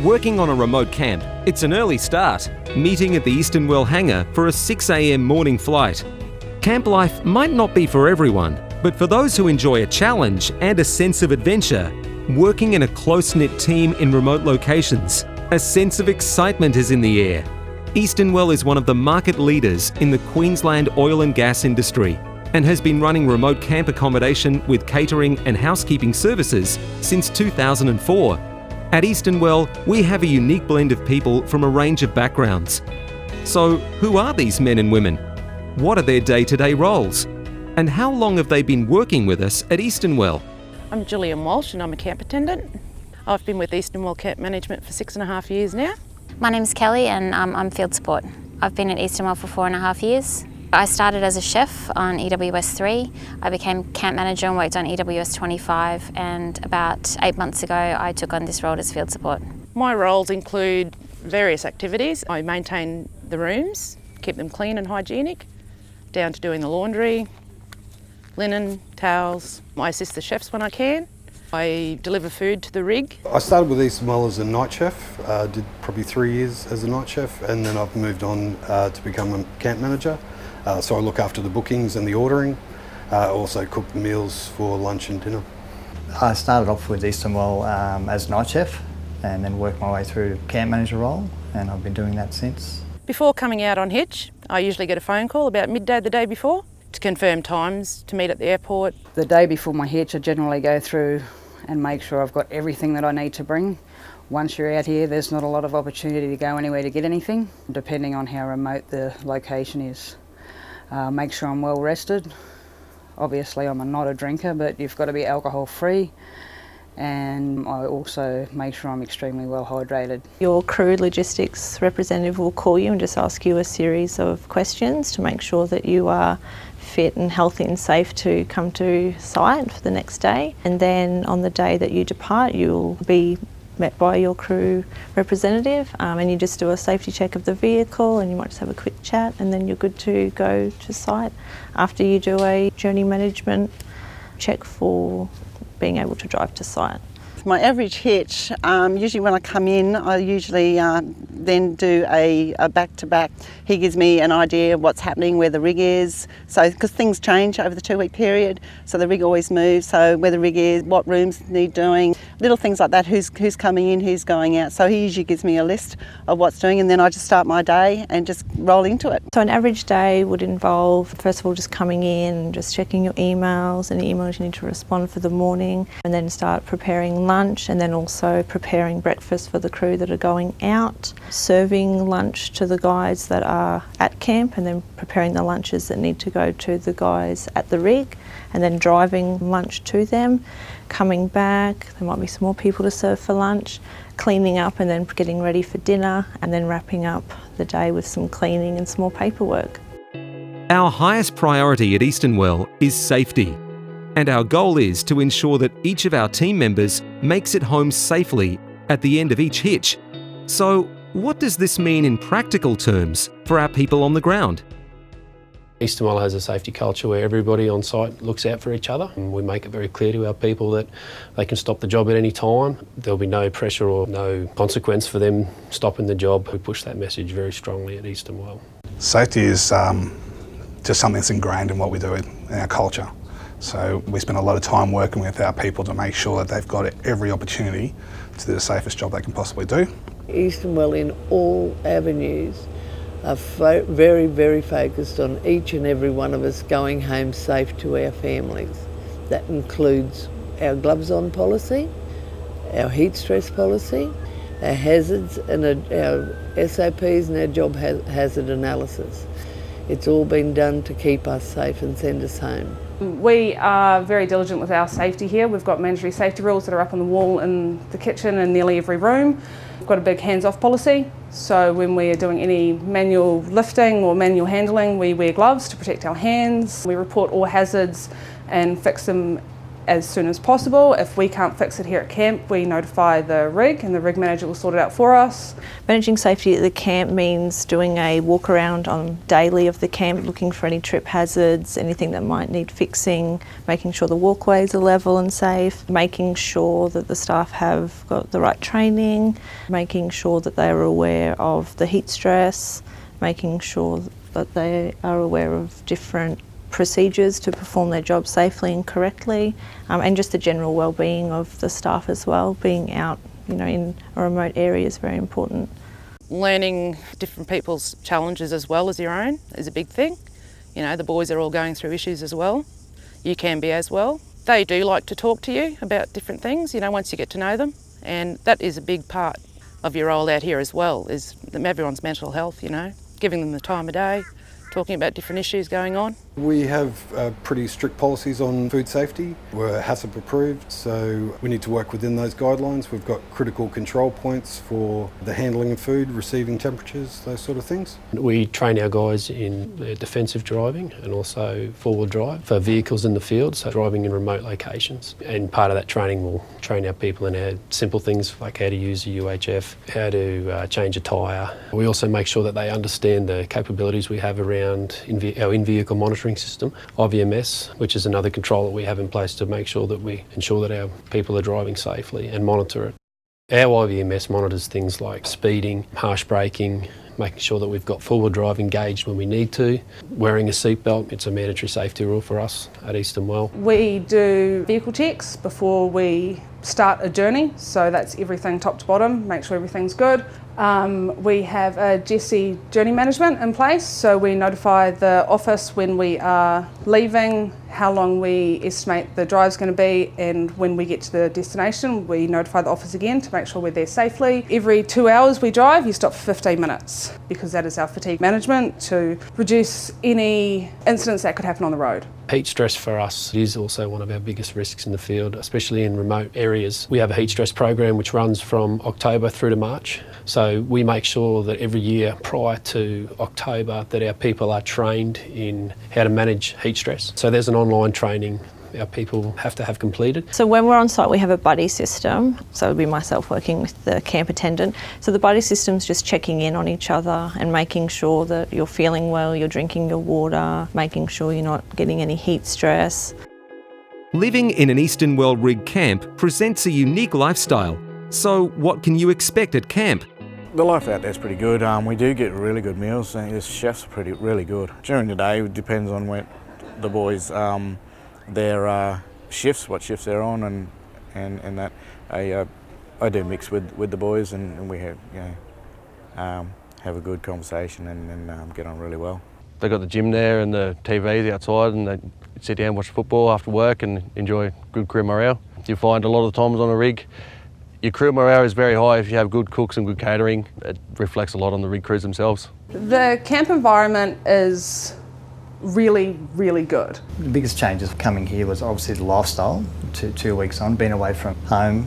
Working on a remote camp, it's an early start, meeting at the Easternwell hangar for a 6 a.m. morning flight. Camp life might not be for everyone, but for those who enjoy a challenge and a sense of adventure, working in a close-knit team in remote locations, a sense of excitement is in the air. Easternwell is one of the market leaders in the Queensland oil and gas industry and has been running remote camp accommodation with catering and housekeeping services since 2004. At Easternwell, we have a unique blend of people from a range of backgrounds. So, who are these men and women? What are their day-to-day roles? And how long have they been working with us at Easternwell? I'm Gillian Walsh and I'm a camp attendant. I've been with Easternwell Camp Management for 6.5 years now. My name's Kelly and I'm field support. I've been at Easternwell for 4.5 years. I started as a chef on EWS 3. I became camp manager and worked on EWS 25, and about 8 months ago I took on this role as field support. My roles include various activities. I maintain the rooms, keep them clean and hygienic, down to doing the laundry, linen, towels. I assist the chefs when I can. I deliver food to the rig. I started with Easternwell as a night chef, did probably 3 years as a night chef, and then I've moved on to become a camp manager. So I look after the bookings and the ordering, also cook the meals for lunch and dinner. I started off with Easternwell as night chef and then worked my way through camp manager role, and I've been doing that since. Before coming out on hitch, I usually get a phone call about midday the day before to confirm times to meet at the airport. The day before my hitch, I generally go through and make sure I've got everything that I need to bring. Once you're out here, there's not a lot of opportunity to go anywhere to get anything, depending on how remote the location is. Make sure I'm well rested. Obviously I'm not a drinker, but you've got to be alcohol free, and I also make sure I'm extremely well hydrated. Your crew logistics representative will call you and just ask you a series of questions to make sure that you are fit and healthy and safe to come to site for the next day. And then on the day that you depart, you'll be met by your crew representative, and you just do a safety check of the vehicle, and you might just have a quick chat, and then you're good to go to site after you do a journey management check for being able to drive to site. My average hitch, usually when I come in, I usually then do a back-to-back. He gives me an idea of what's happening, where the rig is. So, because things change over the 2-week period, so the rig always moves. So where the rig is, what rooms need doing, little things like that, who's coming in, who's going out. So he usually gives me a list of what's doing, and then I just start my day and just roll into it. So an average day would involve, first of all, just coming in, just checking your emails, any emails you need to respond for the morning, and then start preparing lunch, and then also preparing breakfast for the crew that are going out, serving lunch to the guys that are at camp, and then preparing the lunches that need to go to the guys at the rig, and then driving lunch to them, coming back, there might be some more people to serve for lunch, cleaning up and then getting ready for dinner, and then wrapping up the day with some cleaning and some more paperwork. Our highest priority at Easternwell is safety, and our goal is to ensure that each of our team members makes it home safely at the end of each hitch. So, what does this mean in practical terms for our people on the ground? Easternwell has a safety culture where everybody on site looks out for each other, and we make it very clear to our people that they can stop the job at any time. There'll be no pressure or no consequence for them stopping the job. We push that message very strongly at Easternwell. Safety is just something that's ingrained in what we do in our culture. So we spend a lot of time working with our people to make sure that they've got every opportunity to do the safest job they can possibly do. Easternwell in all avenues are very, very focused on each and every one of us going home safe to our families. That includes our gloves on policy, our heat stress policy, our hazards and our SOPs and our job hazard analysis. It's all been done to keep us safe and send us home. We are very diligent with our safety here. We've got mandatory safety rules that are up on the wall in the kitchen and nearly every room. We've got a big hands-off policy, so when we are doing any manual lifting or manual handling, we wear gloves to protect our hands. We report all hazards and fix them as soon as possible. If we can't fix it here at camp, we notify the rig and the rig manager will sort it out for us. Managing safety at the camp means doing a walk around on daily of the camp, looking for any trip hazards, anything that might need fixing, making sure the walkways are level and safe, making sure that the staff have got the right training, making sure that they are aware of the heat stress, making sure that they are aware of different procedures to perform their job safely and correctly, and just the general well-being of the staff as well. Being out, in a remote area is very important. Learning different people's challenges as well as your own is a big thing. The boys are all going through issues as well. You can be as well. They do like to talk to you about different things, once you get to know them, and that is a big part of your role out here as well, is everyone's mental health, giving them the time of day, talking about different issues going on. We have pretty strict policies on food safety. We're HACCP approved, so we need to work within those guidelines. We've got critical control points for the handling of food, receiving temperatures, those sort of things. We train our guys in defensive driving and also forward drive for vehicles in the field, so driving in remote locations. And part of that training will train our people in our simple things like how to use a UHF, how to change a tyre. We also make sure that they understand the capabilities we have around our in-vehicle monitoring system, IVMS, which is another control that we have in place to make sure that we ensure that our people are driving safely and monitor it. Our IVMS monitors things like speeding, harsh braking, making sure that we've got forward drive engaged when we need to, wearing a seatbelt. It's a mandatory safety rule for us at Easternwell. We do vehicle checks before we start a journey, so that's everything top to bottom, make sure everything's good. We have a Jesse journey management in place, so we notify the office when we are leaving, how long we estimate the drive's going to be, and when we get to the destination we notify the office again to make sure we're there safely. Every 2 hours we drive, you stop for 15 minutes because that is our fatigue management to reduce any incidents that could happen on the road. Heat stress for us is also one of our biggest risks in the field, especially in remote areas. We have a heat stress program which runs from October through to March. So we make sure that every year prior to October that our people are trained in how to manage heat stress. So there's an online training our people have to have completed. So when we're on site we have a buddy system, so it would be myself working with the camp attendant. So the buddy system's just checking in on each other and making sure that you're feeling well, you're drinking your water, making sure you're not getting any heat stress. Living in an Easternwell rig camp presents a unique lifestyle. So what can you expect at camp? The life out there is pretty good. We do get really good meals. The chefs are really good. During the day it depends on when the boys their shifts, what shifts they're on, and that I do mix with the boys, and we have have a good conversation and get on really well. They've got the gym there and the TVs outside, and they sit down, watch football after work, and enjoy good crew morale. You find a lot of the times on a rig, your crew morale is very high if you have good cooks and good catering. It reflects a lot on the rig crews themselves. The camp environment is really, really good. The biggest changes coming here was obviously the lifestyle. 2 weeks on, being away from home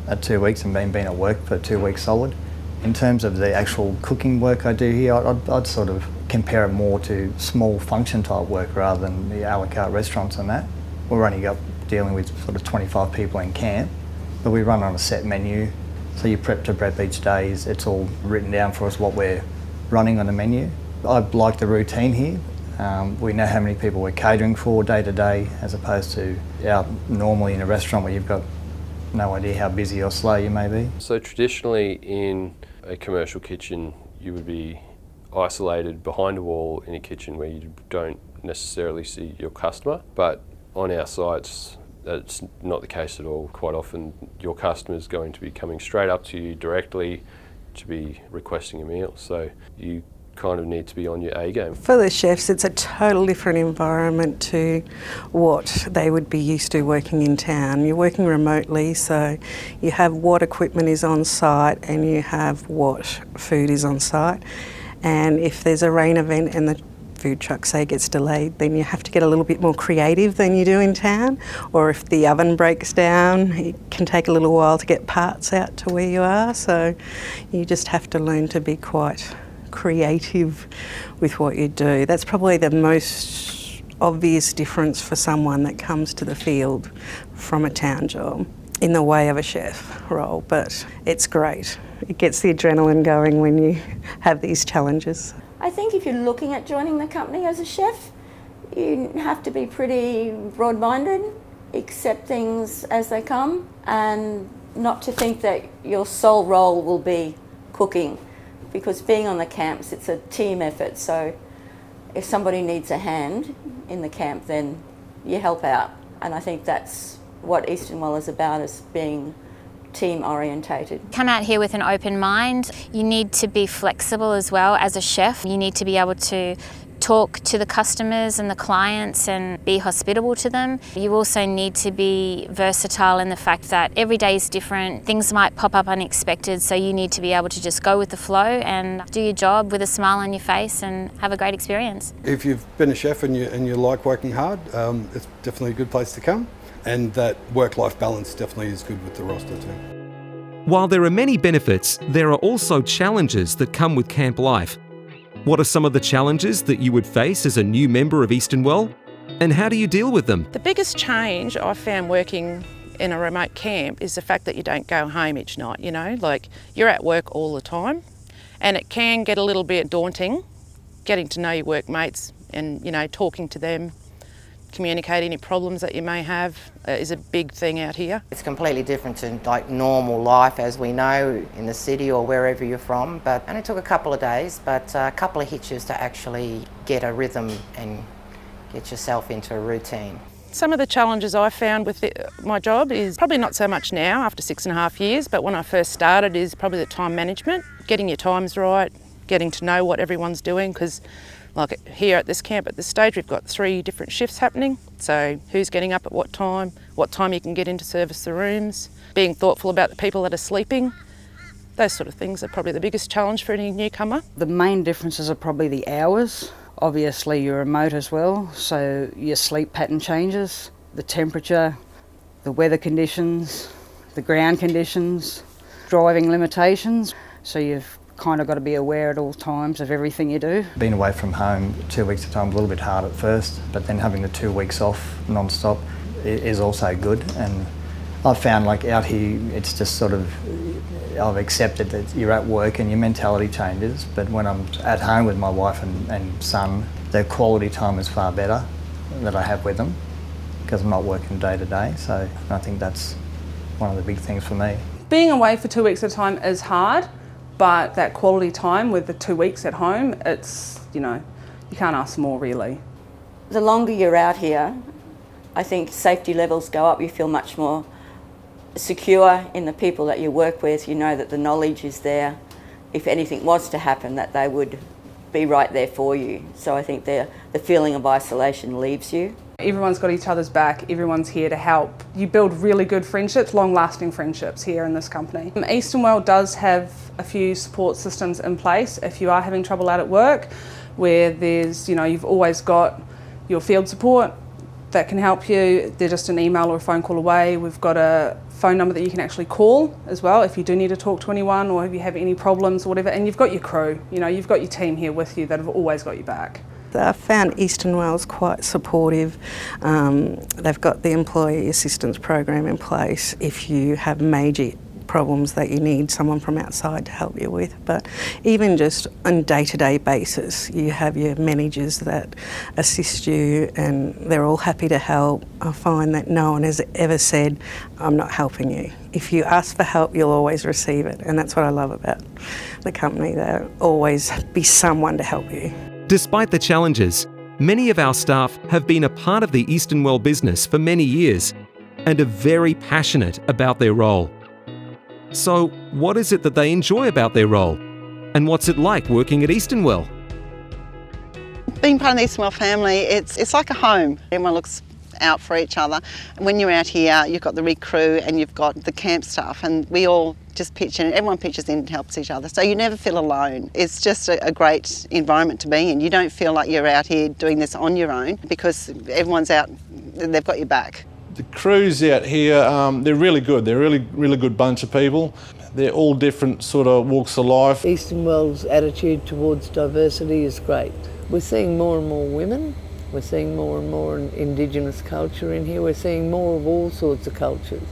at 2 weeks and being at work for 2 weeks solid. In terms of the actual cooking work I do here, I'd sort of compare it more to small function type work rather than the a la carte restaurants and that. We're only dealing with sort of 25 people in camp, but we run on a set menu. So you prep each day, it's all written down for us what we're running on the menu. I like the routine here. We know how many people we're catering for day to day, as opposed to out normally in a restaurant where you've got no idea how busy or slow you may be. So traditionally in a commercial kitchen you would be isolated behind a wall in a kitchen where you don't necessarily see your customer, but on our sites that's not the case at all. Quite often your customer is going to be coming straight up to you directly to be requesting a meal, so you kind of need to be on your A game. For the chefs, it's a totally different environment to what they would be used to working in town. You're working remotely, so you have what equipment is on site and you have what food is on site. And if there's a rain event and the food truck, say, gets delayed, then you have to get a little bit more creative than you do in town. Or if the oven breaks down, it can take a little while to get parts out to where you are. So you just have to learn to be quite creative with what you do. That's probably the most obvious difference for someone that comes to the field from a town job in the way of a chef role, but it's great. It gets the adrenaline going when you have these challenges. I think if you're looking at joining the company as a chef, you have to be pretty broad-minded, accept things as they come, and not to think that your sole role will be cooking, because being on the camps, it's a team effort. So if somebody needs a hand in the camp, then you help out. And I think that's what Easternwell is about, is being team orientated. Come out here with an open mind. You need to be flexible as well as a chef. You need to be able to talk to the customers and the clients and be hospitable to them. You also need to be versatile in the fact that every day is different. Things might pop up unexpected, so you need to be able to just go with the flow and do your job with a smile on your face and have a great experience. If you've been a chef and you like working hard, it's definitely a good place to come. And that work-life balance definitely is good with the roster too. While there are many benefits, there are also challenges that come with camp life. What are some of the challenges that you would face as a new member of Easternwell? And how do you deal with them? The biggest change I've found working in a remote camp is the fact that you don't go home each night, you know, like you're at work all the time, and it can get a little bit daunting getting to know your workmates and, you know, talking to them. Communicate any problems that you may have is a big thing out here. It's completely different to like normal life as we know in the city or wherever you're from, but and it took a couple of days, but a couple of hitches to actually get a rhythm and get yourself into a routine. Some of the challenges I found with my job is probably not so much now after 6.5 years, but when I first started is probably the time management, getting your times right, getting to know what everyone's doing, because like here at this camp at this stage, we've got 3 different shifts happening. So who's getting up at what time you can get in to service the rooms, being thoughtful about the people that are sleeping. Those sort of things are probably the biggest challenge for any newcomer. The main differences are probably the hours. Obviously you're remote as well, so your sleep pattern changes, the temperature, the weather conditions, the ground conditions, driving limitations. So you've kind of got to be aware at all times of everything you do. Being away from home 2 weeks at a time, a little bit hard at first, but then having the 2 weeks off non-stop is also good. And I've found like out here, it's just sort of, I've accepted that you're at work and your mentality changes, but when I'm at home with my wife and son, the quality time is far better that I have with them because I'm not working day to day. So I think that's one of the big things for me. Being away for 2 weeks at a time is hard, but that quality time with the 2 weeks at home, it's, you know, you can't ask for more really. The longer you're out here, I think safety levels go up. You feel much more secure in the people that you work with. You know that the knowledge is there. If anything was to happen, that they would be right there for you. So I think the feeling of isolation leaves you. Everyone's got each other's back, everyone's here to help. You build really good friendships, long-lasting friendships here in this company. Easternwell does have a few support systems in place if you are having trouble out at work, where there's, you know, you've always got your field support that can help you. They're just an email or a phone call away. We've got a phone number that you can actually call as well if you do need to talk to anyone or if you have any problems or whatever. And you've got your crew, you know, you've got your team here with you that have always got your back. I found Easternwell's quite supportive. They've got the employee assistance program in place if you have major problems that you need someone from outside to help you with. But even just on day-to-day basis, you have your managers that assist you and they're all happy to help. I find that no one has ever said, I'm not helping you. If you ask for help, you'll always receive it. And that's what I love about the company. There'll always be someone to help you. Despite the challenges, many of our staff have been a part of the Easternwell business for many years and are very passionate about their role. So, what is it that they enjoy about their role? And what's it like working at Easternwell? Being part of the Easternwell family, it's like a home. Everyone looks out for each other. And when you're out here, you've got the rig crew and you've got the camp staff, and we all just pitch in, everyone pitches in and helps each other. So you never feel alone. It's just a great environment to be in. You don't feel like you're out here doing this on your own because everyone's out, they've got your back. The crews out here, they're really good. They're a really good bunch of people. They're all different sort of walks of life. Easternwell's attitude towards diversity is great. We're seeing more and more women. We're seeing more and more Indigenous culture in here. We're seeing more of all sorts of cultures.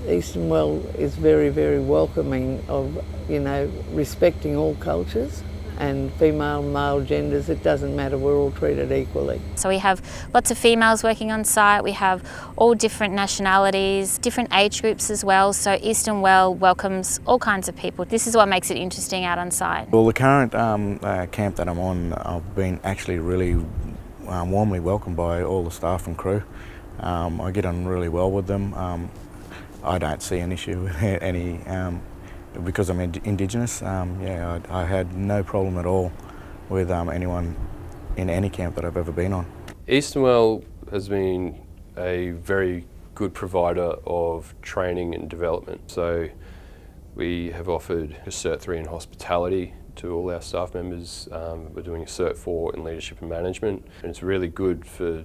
Easternwell is very, very welcoming of, you know, respecting all cultures. And female, male genders, it doesn't matter, we're all treated equally. So we have lots of females working on site, we have all different nationalities, different age groups as well, so Easternwell welcomes all kinds of people. This is what makes it interesting out on site. Well, the current camp that I'm on, I've been actually really warmly welcomed by all the staff and crew. I get on really well with them. I don't see an issue with any because I'm Indigenous, yeah, I had no problem at all with anyone in any camp that I've ever been on. Easternwell has been a very good provider of training and development. So we have offered a Cert 3 in hospitality to all our staff members. We're doing a Cert 4 in leadership and management, and it's really good for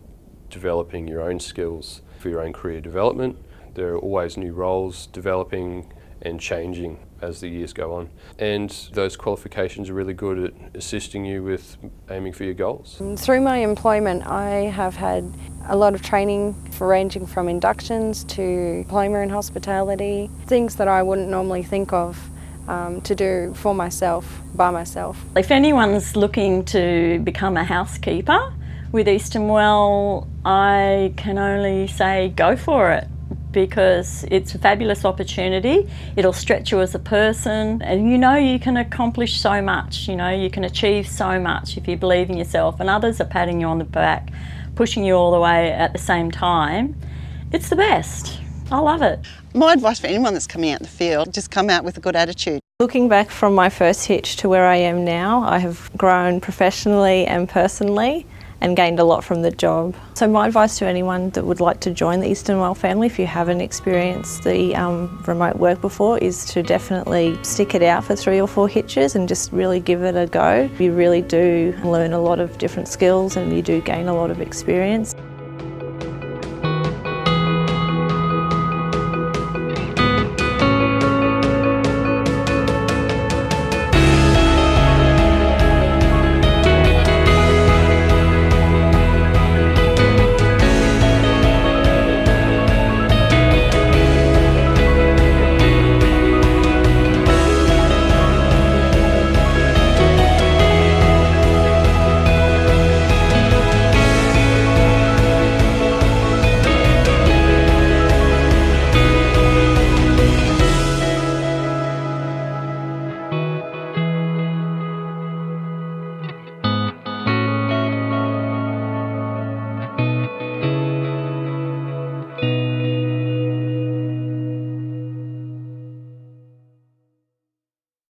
developing your own skills for your own career development. There are always new roles developing and changing as the years go on. And those qualifications are really good at assisting you with aiming for your goals. Through my employment, I have had a lot of training ranging from inductions to diploma in hospitality, things that I wouldn't normally think of to do for myself, by myself. If anyone's looking to become a housekeeper with Easternwell, I can only say go for it, because it's a fabulous opportunity. It'll stretch you as a person, and you know you can accomplish so much, you know, you can achieve so much if you believe in yourself and others are patting you on the back, pushing you all the way at the same time. It's the best. I love it. My advice for anyone that's coming out in the field, just come out with a good attitude. Looking back from my first hitch to where I am now, I have grown professionally and personally and gained a lot from the job. So my advice to anyone that would like to join the Easternwell family, if you haven't experienced the remote work before, is to definitely stick it out for 3 or 4 hitches and just really give it a go. You really do learn a lot of different skills and you do gain a lot of experience.